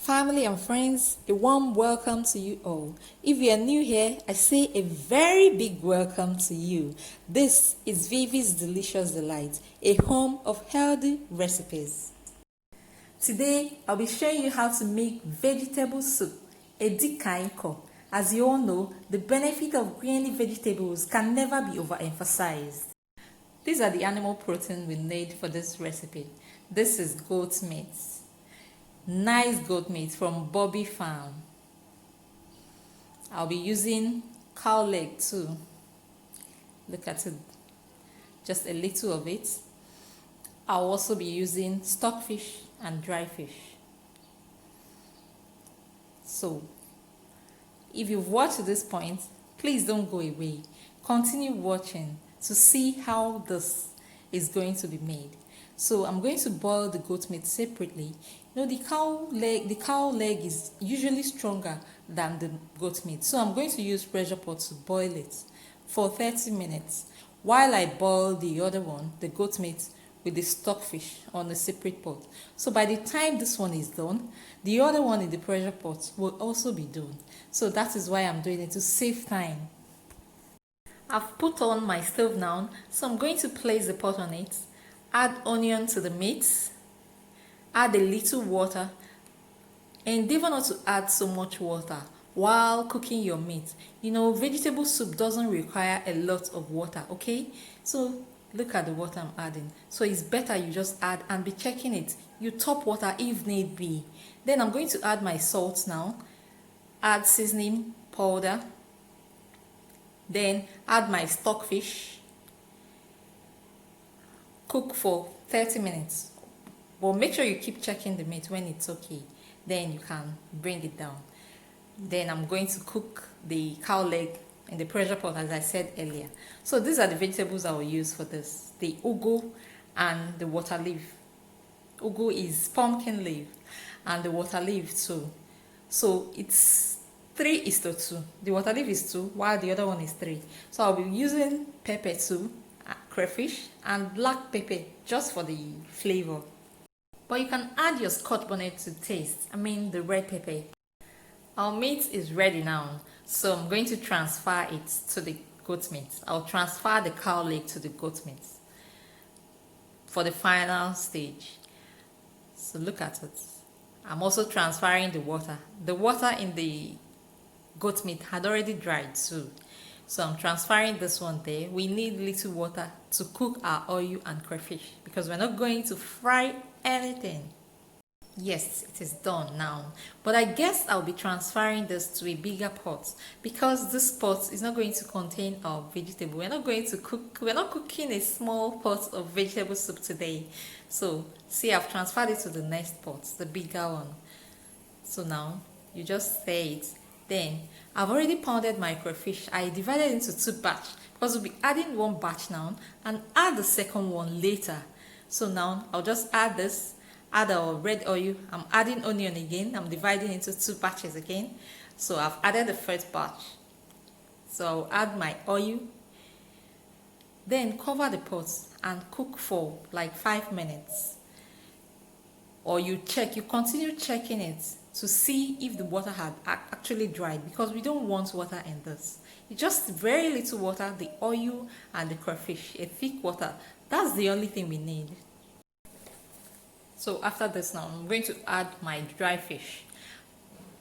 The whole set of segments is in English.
Family and friends, a warm welcome to you all. If you are new here, I say a very big welcome to you. This is Vivi's Delicious Delight, a home of healthy recipes. Today, I'll be showing you how to make vegetable soup, edikaiko. As you all know, the benefit of greeny vegetables can never be overemphasized. These are the animal protein we need for this recipe. This is goat meat. Nice goat meat from Boby farm. I'll be using cow leg too. Look at it, just a little of it. I'll also be using stockfish and dry fish. So if you've watched to this point, please don't go away. Continue watching to see how this is going to be made. So I'm going to boil the goat meat separately. You know, the cow leg is usually stronger than the goat meat. So I'm going to use pressure pot to boil it for 30 minutes while I boil the other one, the goat meat, with the stockfish on a separate pot. So by the time this one is done, the other one in the pressure pot will also be done. So that is why I'm doing it, to save time. I've put on my stove now, so I'm going to place the pot on it. Add onion to the meat, add a little water, endeavor not to add so much water while cooking your meat. You know, vegetable soup doesn't require a lot of water, okay? So look at the water I'm adding. So it's better you just add and be checking it. You top water if need be. Then I'm going to add my salt now, add seasoning powder, then add my stockfish. Cook for 30 minutes, but make sure you keep checking the meat. When it's okay, then you can bring it down. Then I'm going to cook the cow leg in the pressure pot, as I said earlier. So these are the vegetables I will use for this: the ugu and the water leaf. Ugu is pumpkin leaf, and the water leaf too. So it's 3:2. The water leaf is 2 while the other one is 3. So I'll be using pepper too, crayfish and black pepper just for the flavor, but you can add your scotch bonnet to taste, the red pepper. Our meat is ready now, so I'm going to transfer it to the goat meat. I'll transfer the cow leg to the goat meat for the final stage. So look at it. I'm also transferring the water. The water in the goat meat had already dried too. So I'm transferring this one there. We need little water to cook our oil and crayfish because we're not going to fry anything. Yes, it is done now. But I guess I'll be transferring this to a bigger pot because this pot is not going to contain our vegetable. We're not cooking a small pot of vegetable soup today. So see, I've transferred it to the next pot, the bigger one. So now you just stir it. Then I've already pounded my crayfish. I divided into 2 batches because we'll be adding 1 batch now and add the second one later. So now I'll just add this, add our red oil. I'm adding onion again. I'm dividing into 2 batches again. So I've added the first batch. So I'll add my oil. Then cover the pot and cook for like 5 minutes. Or you continue checking it to see if the water had actually dried, because we don't want water in this. It's just very little water, the oil and the crayfish, a thick water. That's the only thing we need. So after this now, I'm going to add my dry fish.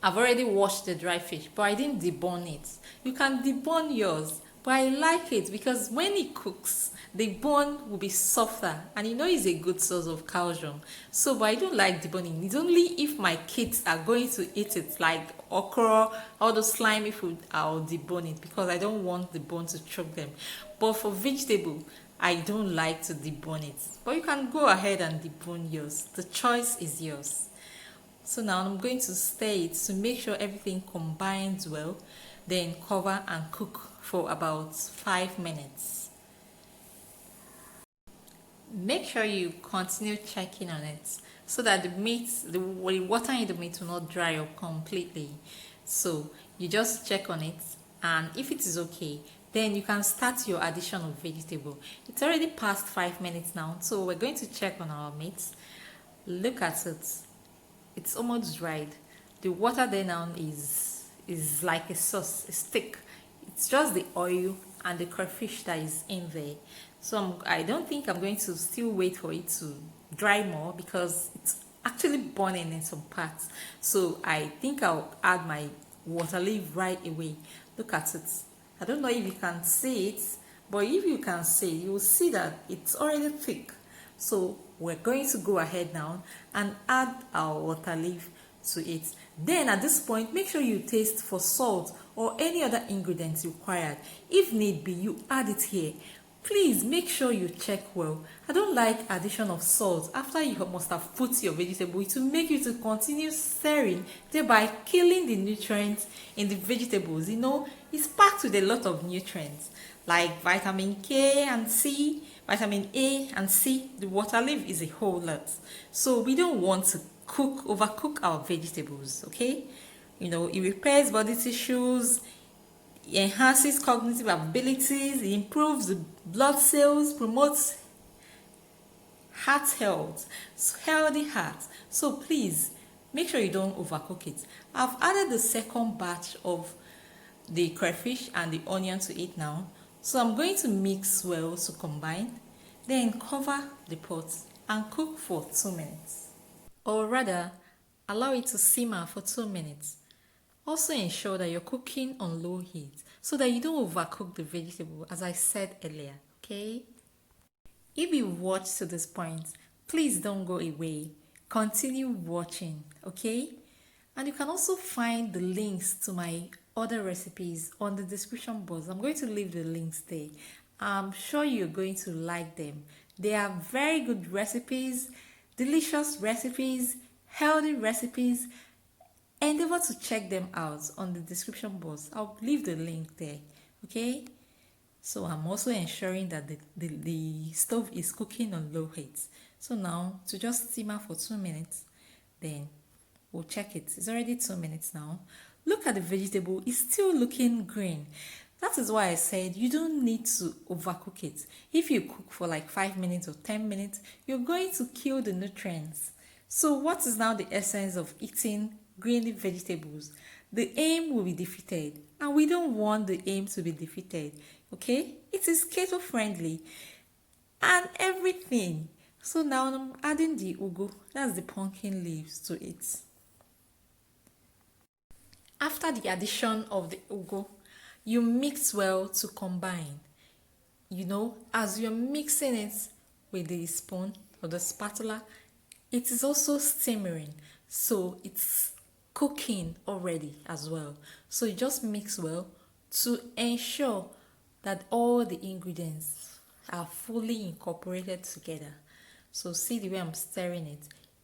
I've already washed the dry fish, but I didn't debone it. You can debone yours, but I like it because when it cooks, the bone will be softer, and you know it's a good source of calcium. So, but I don't like deboning. It's only if my kids are going to eat it, like okra, all the slimy food, I'll debone it because I don't want the bone to choke them. But for vegetable, I don't like to debone it. But you can go ahead and debone yours. The choice is yours. So now I'm going to stir it to make sure everything combines well. Then cover and cook for about 5 minutes. Make sure you continue checking on it so that the water in the meat will not dry up completely. So you just check on it, and if it is okay, then you can start your addition of vegetable. It's already past 5 minutes now, so we're going to check on our meat. Look at it. It's almost dried. The water there now is like a sauce, it's thick. It's just the oil and the crayfish that is in there. So I don't think I'm going to still wait for it to dry more because it's actually burning in some parts. So I think I'll add my water leaf right away. Look at it. I don't know if you can see it, but if you can see, you will see that it's already thick. So we're going to go ahead now and add our water leaf to it. Then at this point, make sure you taste for salt or any other ingredients required. If need be, you add it here. Please make sure you check well. I don't like addition of salt after you must have put your vegetable. It will make you to continue stirring, thereby killing the nutrients in the vegetables. You know, it's packed with a lot of nutrients like vitamin K and C, vitamin A and C. The water leaf is a whole lot. So we don't want to overcook our vegetables, okay? You know, it repairs body tissues, it enhances cognitive abilities, it improves the blood cells, promotes heart health, healthy heart. So please make sure you don't overcook it. I've added the second batch of the crayfish and the onion to it now. So I'm going to mix well to combine, then cover the pot and cook for 2 minutes. Or rather, allow it to simmer for 2 minutes. Also ensure that you're cooking on low heat so that you don't overcook the vegetable, as I said earlier, okay? If you watched to this point, please don't go away. Continue watching, okay? And you can also find the links to my other recipes on the description box. I'm going to leave the links there. I'm sure you're going to like them. They are very good recipes, delicious recipes, healthy recipes. Endeavor to check them out on the description box. I'll leave the link there, okay? So I'm also ensuring that the stove is cooking on low heat. So now to just simmer for 2 minutes, then we'll check it. It's already 2 minutes now. Look at the vegetable, it's still looking green. That is why I said you don't need to overcook it. If you cook for like 5 minutes or 10 minutes, you're going to kill the nutrients. So what is now the essence of eating greeny vegetables? The aim will be defeated, and we don't want the aim to be defeated, okay? It is keto friendly and everything. So now I'm adding the ugu, that's the pumpkin leaves, to it. After the addition of the ugu, you mix well to combine. You know, as you're mixing it with the spoon or the spatula, it is also simmering, so it's cooking already as well. So you just mix well to ensure that all the ingredients are fully incorporated together. So see the way I'm stirring it.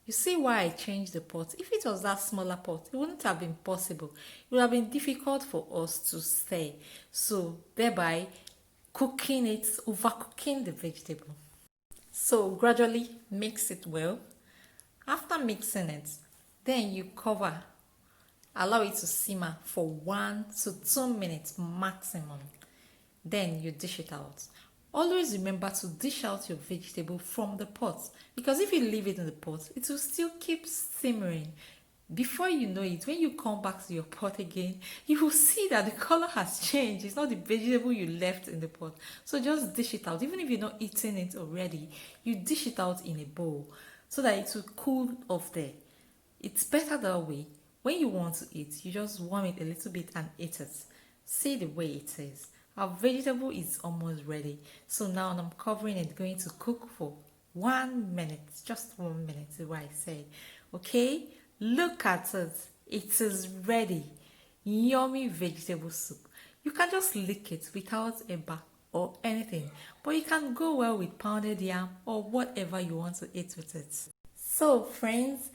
You see why I changed the pot. If it was that smaller pot, it wouldn't have been possible. It would have been difficult for us to stir. So thereby cooking it, overcooking the vegetable. So gradually mix it well. After mixing it, then you cover. Allow it to simmer for 1 to 2 minutes maximum. Then you dish it out. Always remember to dish out your vegetable from the pot, because if you leave it in the pot, it will still keep simmering. Before you know it, when you come back to your pot again, you will see that the color has changed. It's not the vegetable you left in the pot. So just dish it out. Even if you're not eating it already, you dish it out in a bowl so that it will cool off there. It's better that way. When you want to eat, you just warm it a little bit and eat it. See the way it is. Our vegetable is almost ready. So now I'm covering it, going to cook for 1 minute. Just 1 minute is what I said. Okay? Look at it. It is ready. Yummy vegetable soup. You can just lick it without a bag or anything. But you can go well with pounded yam or whatever you want to eat with it. So friends,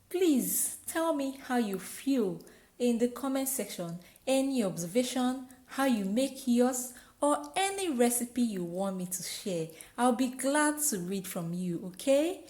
please tell me how you feel in the comment section. Any observation, how you make yours, or any recipe you want me to share. I'll be glad to read from you, okay?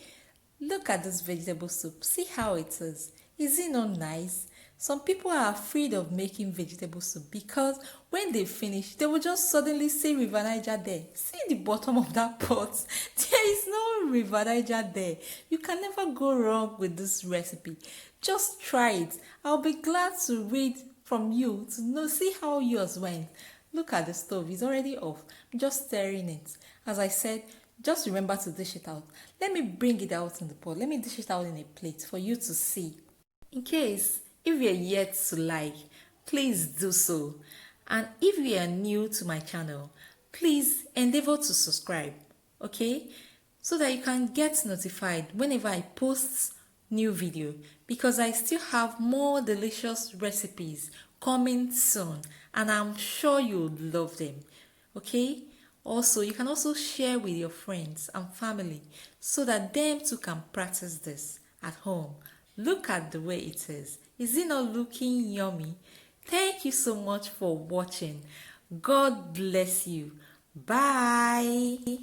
Look at this vegetable soup. See how it is. Is it not nice? Some people are afraid of making vegetable soup because when they finish, they will just suddenly say River Niger there. See the bottom of that pot. There is no River Niger there. You can never go wrong with this recipe. Just try it. I'll be glad to read from you to know, see how yours went. Look at the stove, it's already off. I'm just stirring it. As I said, just remember to dish it out. Let me bring it out in the pot. Let me dish it out in a plate for you to see. In case, if you're yet to like, please do so. And if you are new to my channel, please endeavor to subscribe, okay? So that you can get notified whenever I post new video, because I still have more delicious recipes coming soon and I'm sure you'll love them, okay? Also, you can also share with your friends and family so that them too can practice this at home. Look at the way it is. Is it not looking yummy? Thank you so much for watching. God bless you. Bye.